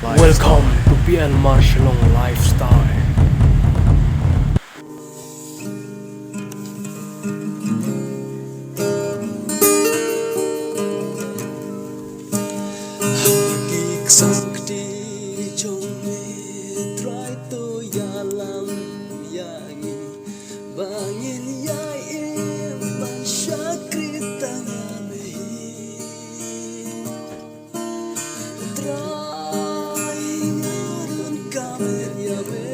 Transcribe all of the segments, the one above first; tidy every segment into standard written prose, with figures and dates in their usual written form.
Welcome to PN Marshallong Lifestyle. Sakti jongnga trai to yalam yai bangin yai ban shakrita ngame trai ngarun kamer iame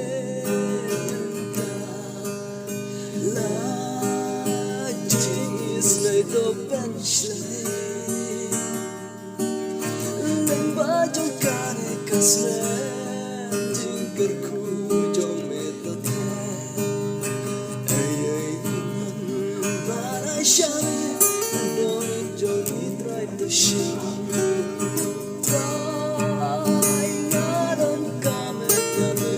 la jis nei to bench jonga kasih jingkerku jong me dohnud ay barai shim jong trai to shim trai donkam iame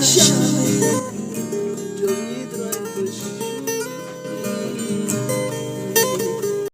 shim